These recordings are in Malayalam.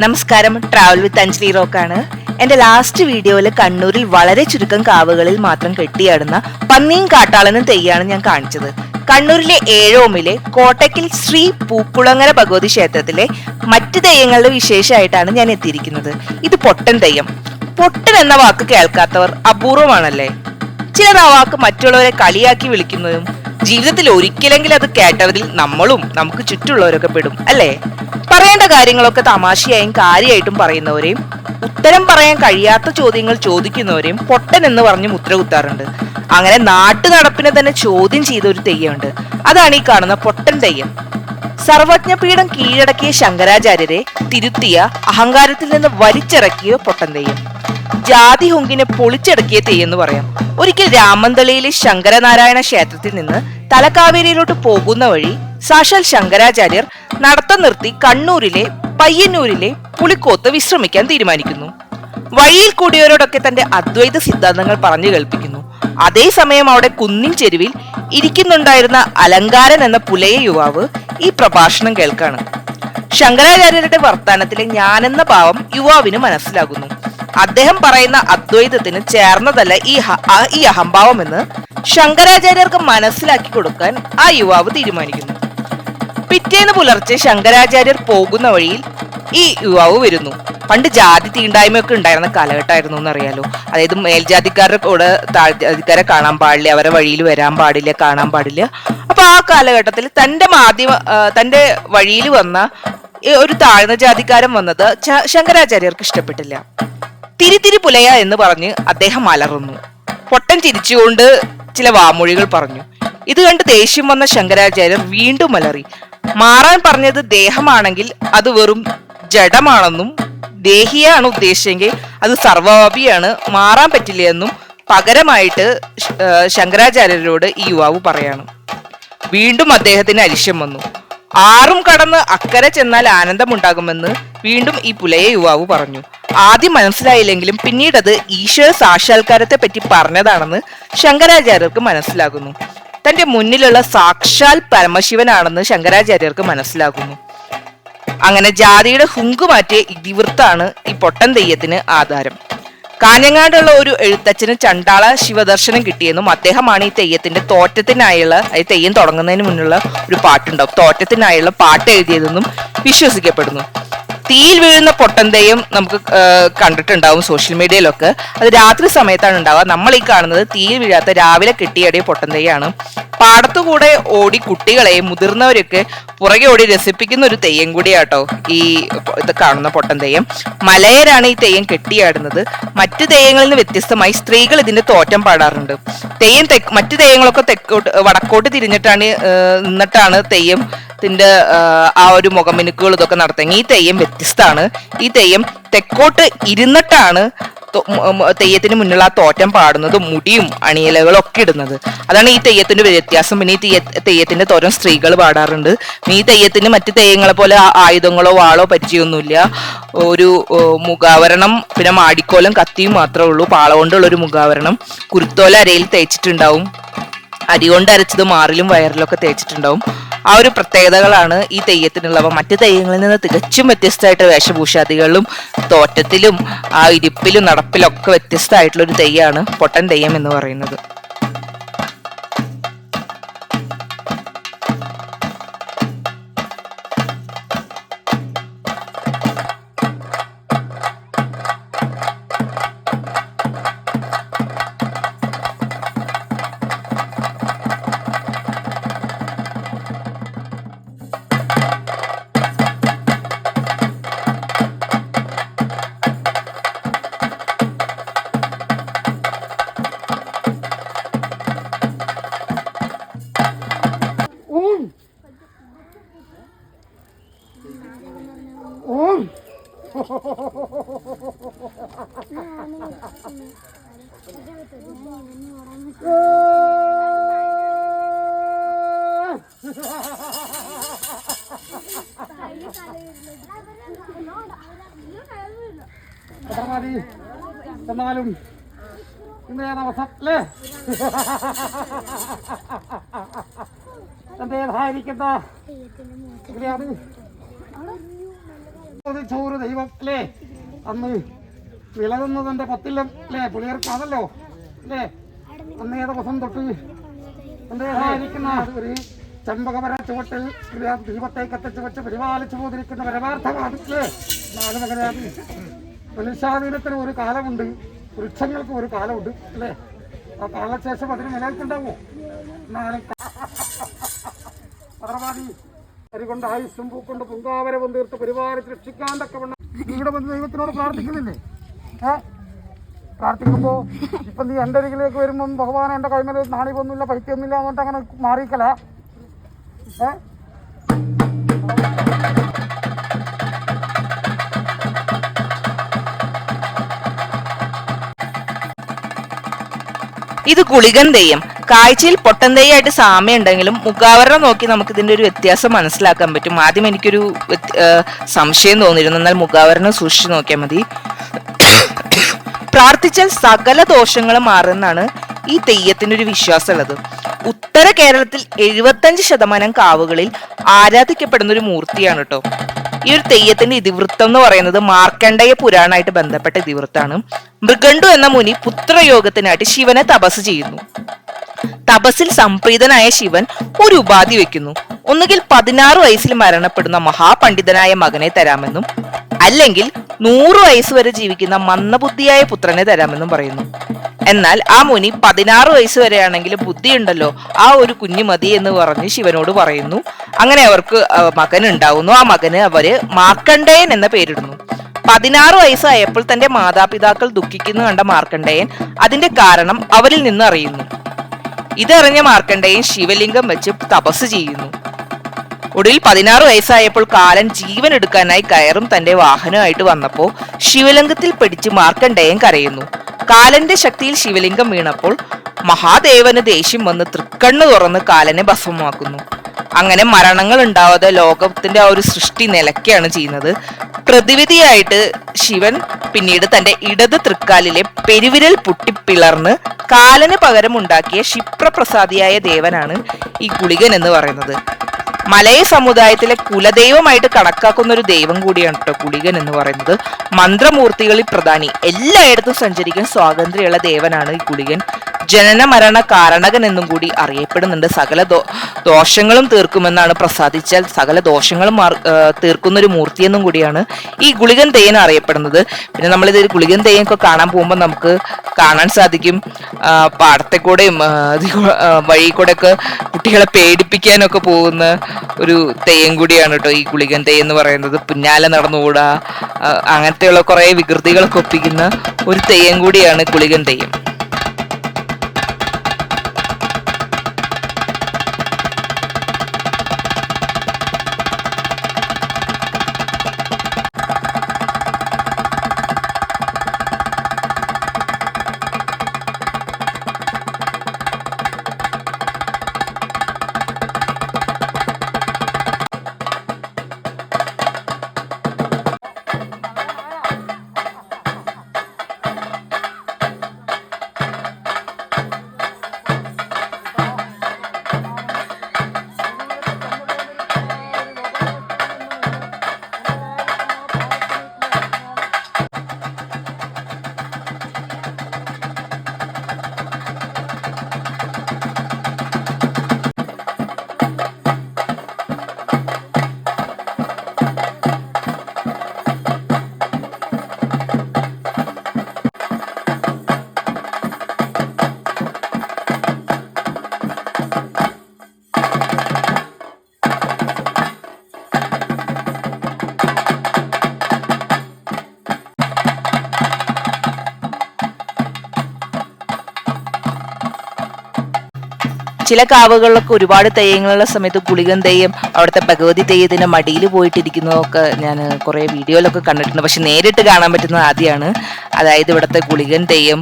നമസ്കാരം, ട്രാവൽ വിത്ത് അഞ്ജലി റോക്കാണ്. എൻ്റെ ലാസ്റ്റ് വീഡിയോയിൽ കണ്ണൂരിൽ വളരെ ചുരുക്കം കാവുകളിൽ മാത്രം കെട്ടിയാടുന്ന പന്നിയും കാട്ടാളനും തെയ്യാണ് ഞാൻ കാണിച്ചത്. കണ്ണൂരിലെ ഏഴോമിലെ കോട്ടയ്ക്കൽ ശ്രീ പൂക്കുളങ്ങര ഭഗവതി ക്ഷേത്രത്തിലെ മറ്റ് തെയ്യങ്ങളുടെ വിശേഷമായിട്ടാണ് ഞാൻ എത്തിയിരിക്കുന്നത്. ഇത് പൊട്ടൻ തെയ്യം. പൊട്ടൻ എന്ന വാക്ക് കേൾക്കാത്തവർ അപൂർവമാണല്ലേ. ചിലർ ആ വാക്ക് മറ്റുള്ളവരെ കളിയാക്കി വിളിക്കുന്നതും ജീവിതത്തിൽ ഒരിക്കലെങ്കിലും അത് കേട്ടവരിൽ നമ്മളും നമുക്ക് ചുറ്റുള്ളവരൊക്കെ പെടും അല്ലേ. പറയേണ്ട കാര്യങ്ങളൊക്കെ തമാശയായും കാര്യമായിട്ടും പറയുന്നവരെയും ഉത്തരം പറയാൻ കഴിയാത്ത ചോദ്യങ്ങൾ ചോദിക്കുന്നവരെയും പൊട്ടൻ എന്ന് പറഞ്ഞ് മുദ്ര കുത്താറുണ്ട്. അങ്ങനെ നാട്ടു നടപ്പിനെ തന്നെ ചോദ്യം ചെയ്ത ഒരു തെയ്യമുണ്ട്. അതാണ് ഈ കാണുന്ന പൊട്ടൻ തെയ്യം. സർവജ്ഞപീഠം കീഴടക്കിയ ശങ്കരാചാര്യരെ തിരുത്തിയ അഹങ്കാരത്തിൽ നിന്ന് വലിച്ചിറക്കിയ പൊട്ടൻ തെയ്യം. ജാതി ഹുങ്കിനെ പൊളിച്ചടക്കിയ തെയ്യെന്ന് പറയാം. ഒരിക്കൽ രാമന്തളിയിലെ ശങ്കരനാരായണ ക്ഷേത്രത്തിൽ നിന്ന് തലക്കാവേരിയിലോട്ട് പോകുന്ന വഴി സാക്ഷാൽ ശങ്കരാചാര്യർ നടത്തം നിർത്തി കണ്ണൂരിലെ പയ്യന്നൂരിലെ പുളിക്കോത്ത് വിശ്രമിക്കാൻ തീരുമാനിക്കുന്നു. വഴിയിൽ കൂടിയവരോടൊക്കെ തന്റെ അദ്വൈത സിദ്ധാന്തങ്ങൾ പറഞ്ഞു കേൾപ്പിക്കുന്നു. അതേസമയം അവിടെ കുന്നിൻ ചെരുവിൽ ഇരിക്കുന്നുണ്ടായിരുന്ന അലങ്കാരൻ എന്ന പുലയ യുവാവ് ഈ പ്രഭാഷണം കേൾക്കാണ്. ശങ്കരാചാര്യരുടെ വർത്താനത്തിലെ ഞാനെന്ന ഭാവം യുവാവിന് മനസ്സിലാകുന്നു. അദ്ദേഹം പറയുന്ന അദ്വൈതത്തിന് ചേർന്നതല്ല ഈ അഹംഭാവം എന്ന് ശങ്കരാചാര്യർക്ക് മനസ്സിലാക്കി കൊടുക്കാൻ ആ യുവാവ് തീരുമാനിക്കുന്നു. പിറ്റേന്ന് പുലർച്ചെ ശങ്കരാചാര്യർ പോകുന്ന വഴിയിൽ ഈ യുവാവ് വരുന്നു. പണ്ട് ജാതി തീണ്ടായ്മയൊക്കെ ഉണ്ടായിരുന്ന കാലഘട്ടമായിരുന്നു എന്നറിയാലോ. അതായത് മേൽജാതിക്കാരുടെ കൂടെ താഴ്ജാതിക്കാരെ കാണാൻ പാടില്ല, അവരെ വഴിയിൽ വരാൻ പാടില്ല, കാണാൻ പാടില്ല. അപ്പൊ ആ കാലഘട്ടത്തിൽ തന്റെ വഴിയിൽ വന്ന ഒരു താഴ്ന്ന ജാതിക്കാരൻ വന്നത് ശങ്കരാചാര്യർക്ക് ഇഷ്ടപ്പെട്ടില്ല. തിരി പുലയ എന്ന് പറഞ്ഞ് അദ്ദേഹം അലറുന്നു. പൊട്ടൻ ചിരിച്ചുകൊണ്ട് ചില വാമൊഴികൾ പറഞ്ഞു. ഇത് കണ്ട് ദേഷ്യം വന്ന ശങ്കരാചാര്യർ വീണ്ടും അലറി. മാറാൻ പറഞ്ഞത് ദേഹമാണെങ്കിൽ അത് വെറും ജഡമാണെന്നും ദേഹിയാണ് ഉദ്ദേശിച്ചെങ്കിൽ അത് സർവ്വവ്യാപിയാണ്, മാറാൻ പറ്റില്ല എന്നും പകരമായിട്ട് ശങ്കരാചാര്യരോട് ഈ യുവാവ് പറയാണ്. വീണ്ടും അദ്ദേഹത്തിന് അരിശം വന്നു. ആറും കടന്ന് അക്കരെ ചെന്നാൽ ആനന്ദമുണ്ടാകുമെന്ന് വീണ്ടും ഈ പുലയ യുവാവ് പറഞ്ഞു. ആദ്യം മനസ്സിലായില്ലെങ്കിലും പിന്നീട് അത് ഈശ്വര സാക്ഷാത്കാരത്തെ പറ്റി പറഞ്ഞതാണെന്ന് ശങ്കരാചാര്യർക്ക് മനസ്സിലാകുന്നു. തന്റെ മുന്നിലുള്ള സാക്ഷാൽ പരമശിവനാണെന്ന് ശങ്കരാചാര്യർക്ക് മനസ്സിലാകുന്നു. അങ്ങനെ ജാതിയുടെ ഹുങ്ക് മാറ്റിയ ഇതിവൃത്താണ് ഈ പൊട്ടൻ തെയ്യത്തിന് ആധാരം. കാഞ്ഞങ്ങാടുള്ള ഒരു എഴുത്തച്ഛന് ചണ്ടാള ശിവദർശനം കിട്ടിയെന്നും അദ്ദേഹമാണ് ഈ തെയ്യത്തിന്റെ തെയ്യം തുടങ്ങുന്നതിന് മുന്നുള്ള ഒരു പാട്ടുണ്ടാവും, തോറ്റത്തിനായുള്ള പാട്ട് എഴുതിയതെന്നും വിശ്വസിക്കപ്പെടുന്നു. തീയിൽ വീഴുന്ന പൊട്ടൻ തെയ്യം നമുക്ക് കണ്ടിട്ടുണ്ടാവും സോഷ്യൽ മീഡിയയിലൊക്കെ. അത് രാത്രി സമയത്താണ് ഉണ്ടാവുക. നമ്മൾ ഈ കാണുന്നത് തീയിൽ വീഴാത്ത രാവിലെ കെട്ടിയടിയ പൊട്ടൻ തെയ്യാണ്. പാടത്തുകൂടെ ഓടി കുട്ടികളെയും മുതിർന്നവരൊക്കെ പുറകെ ഓടി രസിപ്പിക്കുന്ന ഒരു തെയ്യം കൂടിയാട്ടോ ഇത് കാണുന്ന പൊട്ടൻ തെയ്യം. മലയരാണ് ഈ തെയ്യം കെട്ടിയാടുന്നത്. മറ്റു തെയ്യങ്ങളിൽ നിന്ന് വ്യത്യസ്തമായി സ്ത്രീകൾ ഇതിന്റെ തോറ്റം പാടാറുണ്ട്. മറ്റു തെയ്യങ്ങളൊക്കെ വടക്കോട്ട് തിരിഞ്ഞിട്ടാണ് നിന്നിട്ടാണ് തെയ്യത്തിന്റെ ആ ഒരു മുഖമിനുക്കുകൾ ഇതൊക്കെ നടത്തുന്നത്. ഈ തെയ്യം വ്യത്യസ്തമാണ്. ഈ തെയ്യം തെക്കോട്ട് ഇരുന്നിട്ടാണ് തെയ്യത്തിന് മുന്നിലുള്ള ആ തോറ്റം പാടുന്നതും മുടിയും അണിയലകളും ഒക്കെ ഇടുന്നത്. അതാണ് ഈ തെയ്യത്തിന്റെ വ്യത്യാസം. പിന്നെ ഈ തെയ്യത്തിന്റെ തോരം സ്ത്രീകൾ പാടാറുണ്ട്. ഈ തെയ്യത്തിന് മറ്റു തെയ്യങ്ങളെ പോലെ ആയുധങ്ങളോ വാളോ പരിചയമൊന്നുമില്ല. ഒരു മുഖാവരണം, പിന്നെ മാടിക്കോലം കത്തിയും മാത്രമേ ഉള്ളൂ. പാള കൊണ്ടുള്ള ഒരു മുഖാവരണം. കുരുത്തോല അരയിൽ തേച്ചിട്ടുണ്ടാവും. അരി കൊണ്ട് അരച്ചത് മാറിലും വയറിലൊക്കെ തേച്ചിട്ടുണ്ടാവും. ആ ഒരു പ്രത്യേകതകളാണ് ഈ തെയ്യത്തിനുള്ളവ. മറ്റു തെയ്യങ്ങളിൽ നിന്ന് തികച്ചും വ്യത്യസ്തമായിട്ട് വേഷഭൂഷാദികളിലും തോറ്റത്തിലും ആ ഇരിപ്പിലും നടപ്പിലും ഒക്കെ വ്യത്യസ്തമായിട്ടുള്ള ഒരു തെയ്യാണ് പൊട്ടൻ തെയ്യം എന്ന് പറയുന്നത്. എന്നാലും ഇന്ന് ദിവസം അല്ലേ എന്റേതായിരിക്കുന്ന ചോറ് ദൈവം അല്ലേ അന്ന് വിളകുന്നതിൻ്റെ പത്തില്ലം അല്ലേ പുലിയർക്കാണല്ലോ അല്ലേ അന്നേ ദിവസം തൊട്ട് ഇരിക്കുന്ന ഒരു ചെമ്പകമര ചുവട്ടിൽ ദീപത്തെ കത്തിച്ച് വെച്ച് പരിപാലിച്ചു പോതിരിക്കുന്ന പരമാർത്ഥമാണ് അല്ലേ നാലുമകനാണ്. മനുഷ്യാധീനത്തിന് ഒരു കാലമുണ്ട്, വൃക്ഷങ്ങൾക്ക് ഒരു കാലമുണ്ട് അല്ലേ. ആ കാലശേഷം അതിന് നിലനിൽക്കുണ്ടാവോ? പർവാദി കൊണ്ട് ആയുസ്സും പൂക്കൊണ്ട് പൊങ്കാവരവും തീർത്ത് പരിപാലിച്ച് രക്ഷിക്കാൻ തക്കവണ്ണം ഇവിടെ വന്ന് ദൈവത്തിനോട് പ്രാർത്ഥിക്കുന്നില്ലേ? പ്രാർത്ഥിക്കുമ്പോൾ ഇപ്പം നീ എൻ്റെ അരികിലേക്ക് വരുമ്പം ഭഗവാൻ എൻ്റെ കൈമേൽ നാണിപ്പൊന്നുമില്ല പൈത്യൊന്നുമില്ല എന്നിട്ട് അങ്ങനെ മാറിക്കല. ഇത് ഗുളികൻ തെയ്യം. കാഴ്ചയിൽ പൊട്ടൻ തെയ്യമായിട്ട് സാമ്യം ഉണ്ടെങ്കിലും മുഖാവരണം നോക്കി നമുക്ക് ഇതിന്റെ ഒരു വ്യത്യാസം മനസ്സിലാക്കാൻ പറ്റും. ആദ്യം എനിക്കൊരു സംശയം തോന്നിയിരുന്നു, എന്നാൽ മുഖാവരണം സൂക്ഷിച്ചു നോക്കിയാൽ മതി. പ്രാർത്ഥിച്ചാൽ സകല ദോഷങ്ങളും മാറുമെന്നാണ് ഈ തെയ്യത്തിന്റെ ഒരു വിശ്വാസം ഉള്ളത്. ഉത്തര കേരളത്തിൽ 75% കാവുകളിൽ ആരാധിക്കപ്പെടുന്ന ഒരു മൂർത്തിയാണ് കേട്ടോ. ഈ ഒരു തെയ്യത്തിന്റെ ഇതിവൃത്തം എന്ന് പറയുന്നത് മാർക്കണ്ഡേയ പുരാണമായിട്ട് ബന്ധപ്പെട്ട ഇതിവൃത്താണ്. മൃഗണ്ടു എന്ന മുനി പുത്രയോഗത്തിനായിട്ട് ശിവനെ തപസ് ചെയ്യുന്നു. തപസ്സിൽ സംപ്രീതനായ ശിവൻ ഒരു ഉപാധി വെക്കുന്നു. ഒന്നുകിൽ 16 വയസ്സിൽ മരണപ്പെടുന്ന മഹാപണ്ഡിതനായ മകനെ തരാമെന്നും അല്ലെങ്കിൽ 100 വയസ്സ് വരെ ജീവിക്കുന്ന മന്ദബുദ്ധിയായ പുത്രനെ തരാമെന്നും പറയുന്നു. എന്നാൽ ആ മുനി 16 വയസ്സ് വരെയാണെങ്കിലും ബുദ്ധിയുണ്ടല്ലോ, ആ ഒരു കുഞ്ഞു മതി എന്ന് പറഞ്ഞ് ശിവനോട് പറയുന്നു. അങ്ങനെ അവർക്ക് മകൻ ഉണ്ടാവുന്നു. ആ മകന് അവര് മാർക്കണ്ഡേയൻ എന്ന പേരിടുന്നു. 16 വയസ്സായപ്പോൾ തന്റെ മാതാപിതാക്കൾ ദുഃഖിക്കുന്നു കണ്ട മാർക്കണ്ഡേയൻ അതിന്റെ കാരണം അവരിൽ നിന്ന് അറിയുന്നു. ഇതറിഞ്ഞ മാർക്കണ്ഡേയൻ ശിവലിംഗം വെച്ച് തപസ് ചെയ്യുന്നു. ഒടുവിൽ 16 വയസ്സായപ്പോൾ കാലൻ ജീവൻ എടുക്കാനായി കയറും തന്റെ വാഹനമായിട്ട് വന്നപ്പോൾ ശിവലിംഗത്തിൽ പിടിച്ച് മാർക്കണ്ഡേയൻ കരയുന്നു. കാലന്റെ ശക്തിയിൽ ശിവലിംഗം വീണപ്പോൾ മഹാദേവന് ദേഷ്യം വന്ന് തൃക്കണ്ണ് തുറന്ന് കാലനെ ഭസ്മമാക്കുന്നു. അങ്ങനെ മരണങ്ങൾ ഉണ്ടാവാതെ ലോകത്തിന്റെ ആ ഒരു സൃഷ്ടി നിലയ്ക്കാണ് ചെയ്യുന്നത്. പ്രതിവിധിയായിട്ട് ശിവൻ പിന്നീട് തന്റെ ഇടത് തൃക്കാലിലെ പെരുവിരൽ പൊട്ടിപ്പിളർന്ന് കാലന് പകരം ഉണ്ടാക്കിയ ക്ഷിപ്രപ്രസാദിയായ ദേവനാണ് ഈ ഗുളികൻ എന്ന് പറയുന്നത്. മലയ സമുദായത്തിലെ കുലദൈവമായിട്ട് കണക്കാക്കുന്ന ഒരു ദൈവം കൂടിയാണ് കേട്ടോ ഗുളികൻ എന്ന് പറയുന്നത്. മന്ത്രമൂർത്തികളിൽ പ്രധാനി, എല്ലായിടത്തും സഞ്ചരിക്കാൻ സ്വാതന്ത്ര്യമുള്ള ദേവനാണ് ഈ ഗുളികൻ. ജനന മരണ കാരണകൻ എന്നും കൂടി അറിയപ്പെടുന്നുണ്ട്. സകല ദോഷങ്ങളും തീർക്കുമെന്നാണ്, പ്രസാദിച്ചാൽ സകല ദോഷങ്ങളും തീർക്കുന്ന ഒരു മൂർത്തി എന്നും കൂടിയാണ് ഈ ഗുളികൻ തെയ്യം അറിയപ്പെടുന്നത്. പിന്നെ നമ്മളിത് ഗുളികൻ തെയ്യം ഒക്കെ കാണാൻ പോകുമ്പോൾ നമുക്ക് കാണാൻ സാധിക്കും പാടത്തെ കൂടെയും വഴി കൂടെ ഒക്കെ കുട്ടികളെ പേടിപ്പിക്കാനൊക്കെ പോകുന്ന ഒരു തെയ്യം കൂടിയാണ് കേട്ടോ ഈ ഗുളികൻ തെയ്യം എന്ന് പറയുന്നത്. പിന്നാലെ നടന്നുകൂടാ, അങ്ങനത്തെയുള്ള കുറെ വികൃതികളൊക്കെ ഒപ്പിക്കുന്ന ഒരു തെയ്യം കൂടിയാണ് ഗുളികൻ തെയ്യം. ചില കാവുകളിലൊക്കെ ഒരുപാട് തെയ്യങ്ങളുള്ള സമയത്ത് ഗുളികൻ തെയ്യം അവിടുത്തെ ഭഗവതി തെയ്യത്തിന്റെ മടിയിൽ പോയിട്ടിരിക്കുന്നതൊക്കെ ഞാൻ കുറെ വീഡിയോയിലൊക്കെ കണ്ടിട്ടുണ്ട്. പക്ഷെ നേരിട്ട് കാണാൻ പറ്റുന്നത് ആദ്യമാണ്. അതായത് ഇവിടുത്തെ ഗുളികൻ തെയ്യം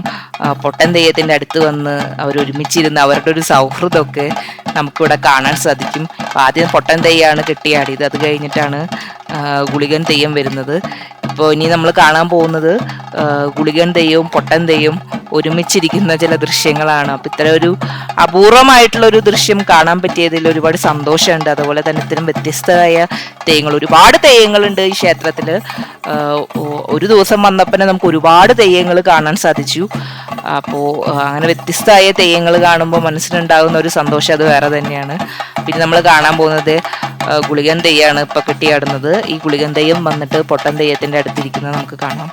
പൊട്ടൻ തെയ്യത്തിന്റെ അടുത്ത് വന്ന് അവരൊരുമിച്ചിരുന്ന് അവരുടെ ഒരു സൗഹൃദമൊക്കെ നമുക്കിവിടെ കാണാൻ സാധിക്കും. ആദ്യം പൊട്ടൻ തെയ്യമാണ് കെട്ടിയാടിയത്, അത് കഴിഞ്ഞിട്ടാണ് ഗുളികൻ തെയ്യം വരുന്നത്. അപ്പോൾ ഇനി നമ്മൾ കാണാൻ പോകുന്നത് ഗുളികൻ തെയ്യവും പൊട്ടൻ തെയ്യവും ഒരുമിച്ചിരിക്കുന്ന ചില ദൃശ്യങ്ങളാണ്. അപ്പോൾ ഇത്തരം ഒരു അപൂർവമായിട്ടുള്ള ഒരു ദൃശ്യം കാണാൻ പറ്റിയതിൽ ഒരുപാട് സന്തോഷമുണ്ട്. അതുപോലെ തന്നെ ഇത്തരം വ്യത്യസ്തമായ തെയ്യങ്ങൾ, ഒരുപാട് തെയ്യങ്ങളുണ്ട് ഈ ക്ഷേത്രത്തിൽ. ഒരു ദിവസം വന്നപ്പോൾ നമുക്ക് ഒരുപാട് തെയ്യങ്ങൾ കാണാൻ സാധിച്ചു. അപ്പോൾ അങ്ങനെ വ്യത്യസ്തമായ തെയ്യങ്ങൾ കാണുമ്പോൾ മനസ്സിലുണ്ടാകുന്ന ഒരു സന്തോഷം അത് വേറെ തന്നെയാണ്. പിന്നെ നമ്മൾ കാണാൻ പോകുന്നത് ഗുളികൻ തെയ്യമാണ് ഇപ്പൊ കെട്ടിയാടുന്നത്. ഈ ഗുളികൻ തെയ്യം വന്നിട്ട് പൊട്ടൻ തെയ്യത്തിന്റെ അടുത്തിരിക്കുന്നത് നമുക്ക് കാണാം.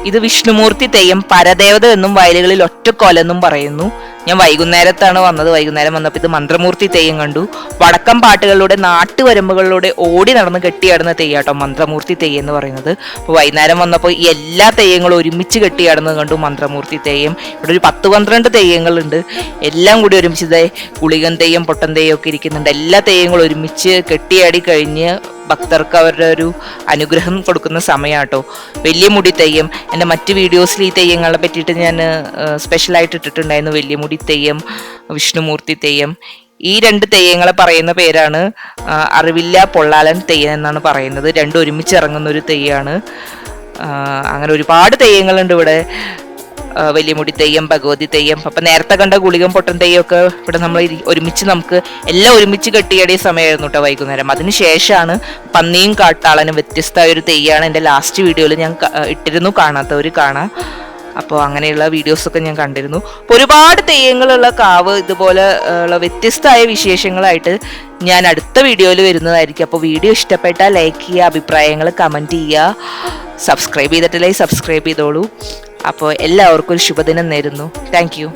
ഇത് വിഷ്ണുമൂർത്തി തെയ്യം, പരദേവത എന്നും വയലുകളിൽ ഒറ്റക്കൊലെന്നും പറയുന്നു. ഞാൻ വൈകുന്നേരത്താണ് വന്നത്. വൈകുന്നേരം വന്നപ്പോൾ ഇത് മന്ത്രമൂർത്തി തെയ്യം കണ്ടു. വടക്കം പാട്ടുകളിലൂടെ നാട്ടുവരമ്പുകളിലൂടെ ഓടി നടന്ന് കെട്ടിയാടുന്ന തെയ്യാട്ടോ മന്ത്രമൂർത്തി തെയ്യം എന്ന് പറയുന്നത്. അപ്പോൾ വൈകുന്നേരം വന്നപ്പോൾ എല്ലാ തെയ്യങ്ങളും ഒരുമിച്ച് കെട്ടിയാടുന്നത് കണ്ടു. മന്ത്രമൂർത്തി തെയ്യം, ഇവിടെ ഒരു 10-12 തെയ്യങ്ങളുണ്ട്. എല്ലാം കൂടി ഒരുമിച്ച് ഗുളികൻ തെയ്യം, പൊട്ടൻ തെയ്യം ഒക്കെ ഇരിക്കുന്നുണ്ട്. എല്ലാ തെയ്യങ്ങളും ഒരുമിച്ച് കെട്ടിയാടി കഴിഞ്ഞ് ഭക്തർക്ക് അവരുടെ ഒരു അനുഗ്രഹം കൊടുക്കുന്ന സമയമാട്ടോ. വലിയ മുടി തെയ്യം, എൻ്റെ മറ്റ് വീഡിയോസിൽ ഈ തെയ്യങ്ങളെ പറ്റിയിട്ട് ഞാൻ സ്പെഷ്യലായിട്ട് ഇട്ടിട്ടുണ്ടായിരുന്നു. വലിയ മുടി തെയ്യം, വിഷ്ണുമൂർത്തി തെയ്യം. ഈ 2 തെയ്യങ്ങളെ പറയുന്ന പേരാണ് അറിവില്ല പൊള്ളാലൻ തെയ്യം എന്നാണ് പറയുന്നത്. രണ്ടും ഒരുമിച്ച് ഇറങ്ങുന്ന ഒരു തെയ്യമാണ്. അങ്ങനെ ഒരുപാട് തെയ്യങ്ങളുണ്ട് ഇവിടെ. വലിയ മുടി തെയ്യം, ഭഗവതി തെയ്യം. അപ്പം നേരത്തെ കണ്ട ഗുളികൻ പൊട്ടൻ തെയ്യം ഒക്കെ ഇവിടെ നമ്മൾ ഒരുമിച്ച് നമുക്ക് എല്ലാം ഒരുമിച്ച് കെട്ടിയാടിയ സമയമായിരുന്നു കേട്ടോ വൈകുന്നേരം. അതിനുശേഷമാണ് പന്നിയും കാട്ടാളനും വ്യത്യസ്തമായ ഒരു തെയ്യമാണ് എൻ്റെ ലാസ്റ്റ് വീഡിയോയിൽ ഞാൻ ഇട്ടിരുന്നു, കാണാത്തവർ കാണാം. അപ്പോൾ അങ്ങനെയുള്ള വീഡിയോസൊക്കെ ഞാൻ കണ്ടിരുന്നു. അപ്പോൾ ഒരുപാട് തെയ്യങ്ങളുള്ള കാവ്, ഇതുപോലെ ഉള്ള വ്യത്യസ്തമായ വിശേഷങ്ങളായിട്ട് ഞാൻ അടുത്ത വീഡിയോയിൽ വരുന്നതായിരിക്കും. അപ്പോൾ വീഡിയോ ഇഷ്ടപ്പെട്ടാൽ ലൈക്ക് ചെയ്യുക, അഭിപ്രായങ്ങൾ കമൻറ്റ് ചെയ്യുക. സബ്സ്ക്രൈബ് ചെയ്തിട്ടില്ലെങ്കിൽ സബ്സ്ക്രൈബ് ചെയ്തോളൂ. അപ്പോൾ എല്ലാവർക്കും ഒരു ശുഭദിനം നേരുന്നു. Thank you.